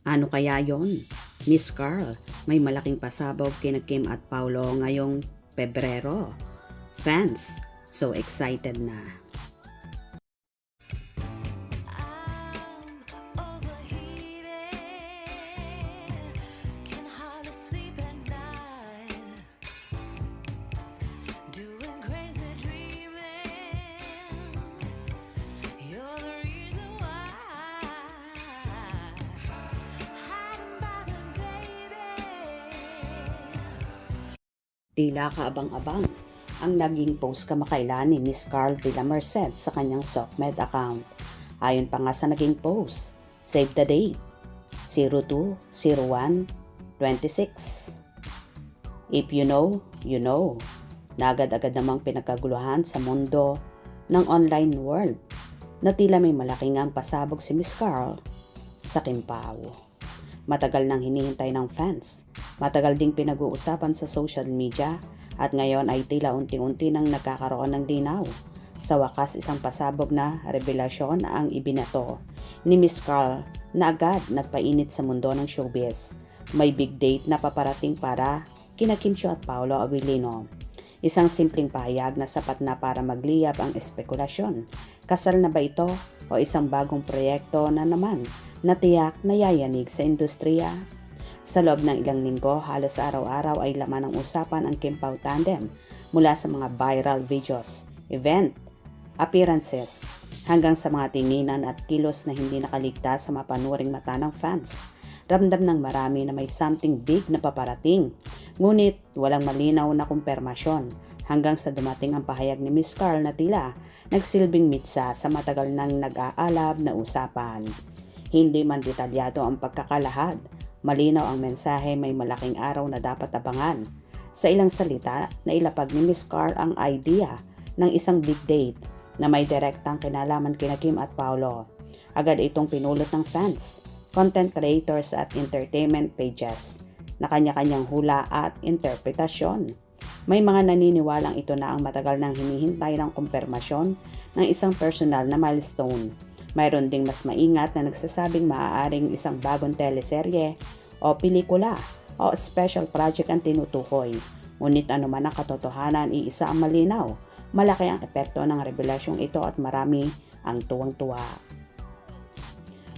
Ano kaya yon? Miss Carl, may malaking pasabog kina Kim at Paulo ngayong Pebrero. Fans, so excited na. I'm overheated, can hardly sleep at night, doing crazy dreaming. You're the reason why. Hiding by the baby. Tila kaabang-abang ang naging post kamakailan ni Miss Carl de la Merced sa kanyang SOCMED account. Ayon pa nga sa naging post, save the date, 02/01/26. If you know, you know. Nagad-agad namang pinagkaguluhan sa mundo ng online world na tila may malaking ang pasabog si Miss Carl sa Kimpao. Matagal nang hinihintay ng fans, matagal ding pinag-uusapan sa social media at ngayon ay tila unti-unti nang nagkakaroon ng linaw. Sa wakas isang pasabog na revelasyon ang ibinato ni Miss Carl na agad nagpainit sa mundo ng showbiz. May big date na paparating para kina Kim Chiu at Paolo Abilino. Isang simpleng pahayag na sapat na para magliyab ang espekulasyon. Kasal na ba ito o isang bagong proyekto na naman na tiyak na yayanig sa industriya? Sa loob ng ilang linggo, halos araw-araw ay laman ng usapan ang Kim Pao tandem mula sa mga viral videos, event, appearances, hanggang sa mga tinginan at kilos na hindi nakaligtas sa mapanuring mata ng fans. Ramdam ng marami na may something big na paparating, ngunit walang malinaw na kumpirmasyon hanggang sa dumating ang pahayag ni Miss Carl na tila nagsilbing mitsa sa matagal nang nag-aalab na usapan. Hindi man detalyado ang pagkakalahad, malinaw ang mensahe, may malaking araw na dapat abangan. Sa ilang salita, nailapag ni Miss Carl ang idea ng isang big date na may direktang kinalaman kina Kim at Paolo. Agad itong pinulot ng fans, content creators at entertainment pages na kanya-kanyang hula at interpretasyon. May mga naniniwalang ito na ang matagal nang hinihintay ng kumpirmasyon ng isang personal na milestone. Mayroon ding mas maingat na nagsasabing maaaring isang bagong teleserye o pelikula o special project ang tinutukoy. Ngunit anuman ang katotohanan, iisa ang malinaw. Malaki ang epekto ng revelasyong ito at marami ang tuwang-tuwa.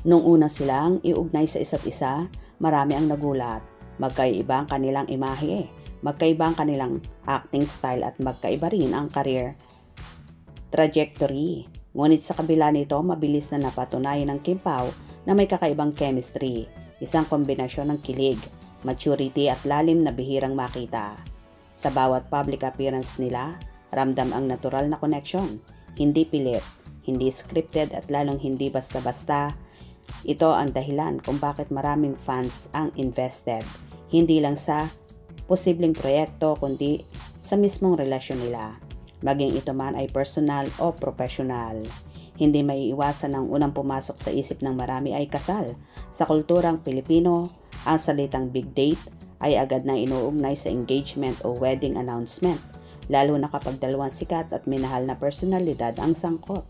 Nung una silang iugnay sa isa't isa, marami ang nagulat. Magkaiba ang kanilang imahe, magkaiba ang kanilang acting style at magkaiba rin ang career trajectory. Ngunit sa kabila nito, mabilis na napatunayan ng Kim Pao na may kakaibang chemistry, isang kombinasyon ng kilig, maturity at lalim na bihirang makita. Sa bawat public appearance nila, ramdam ang natural na connection, hindi pilit, hindi scripted at lalong hindi basta-basta. Ito ang dahilan kung bakit maraming fans ang invested, hindi lang sa posibleng proyekto kundi sa mismong relasyon nila, maging ito man ay personal o professional. Hindi may iwasan ang unang pumasok sa isip ng marami ay kasal. Sa kulturang Pilipino, ang salitang big date ay agad na inuugnay sa engagement o wedding announcement, lalo na kapag dalawang sikat at minahal na personalidad ang sangkot.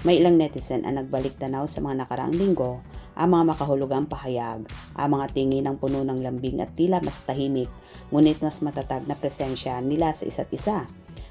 May ilang netizen ang nagbalik tanaw sa mga nakaraang linggo, ang mga makahulugang pahayag, ang mga tingin ng puno ng lambing at tila mas tahimik, ngunit mas matatag na presensya nila sa isa't isa.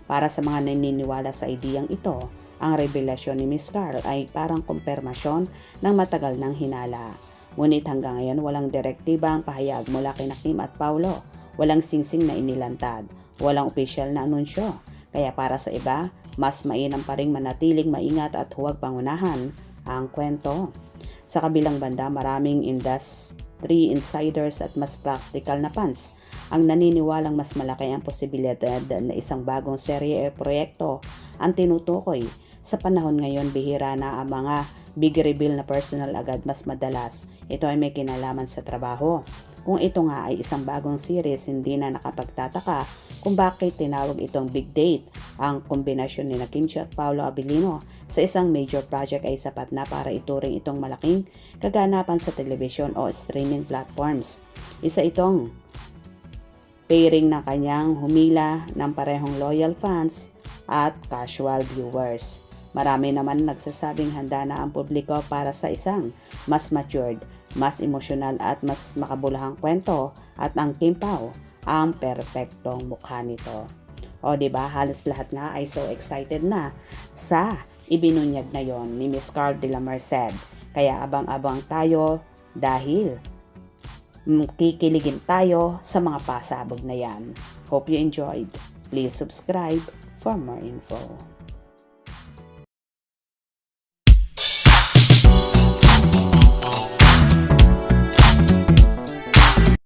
Para sa mga naniniwala sa ideyang ito, ang revelasyon ni Miss Carl ay parang kumpirmasyon ng matagal ng hinala. Ngunit hanggang ngayon walang direktibang pahayag mula kina Kim at Paolo, walang singsing na inilantad, walang opisyal na anunsyo. Kaya para sa iba, mas mainam pa ring manatiling maingat at huwag pangunahan ang kwento. Sa kabilang banda, maraming industry insiders at mas practical na fans ang naniniwalang mas malaki ang posibilidad na isang bagong serye o proyekto ang tinutukoy. Sa panahon ngayon, bihira na ang mga big reveal na personal agad, mas madalas. Ito ay may kinalaman sa trabaho. Kung ito nga ay isang bagong series, hindi na nakapagtataka kung bakit tinawag itong big date. Ang kombinasyon ni Kim Chiu at Paolo Abilino sa isang major project ay sapat na para ituring itong malaking kaganapan sa television o streaming platforms. Isa itong pairing na kanyang humila ng parehong loyal fans at casual viewers. Marami naman nagsasabing handa na ang publiko para sa isang mas matured, mas emosyonal at mas makabulahang kwento at ang Kim Pao ang perpektong mukha nito. O diba, halos lahat nga ay so excited na sa ibinunyag na yon ni Miss Carl de la Merced. Kaya abang-abang tayo dahil kikiligin tayo sa mga pasabog na yan. Hope you enjoyed. Please subscribe for more info.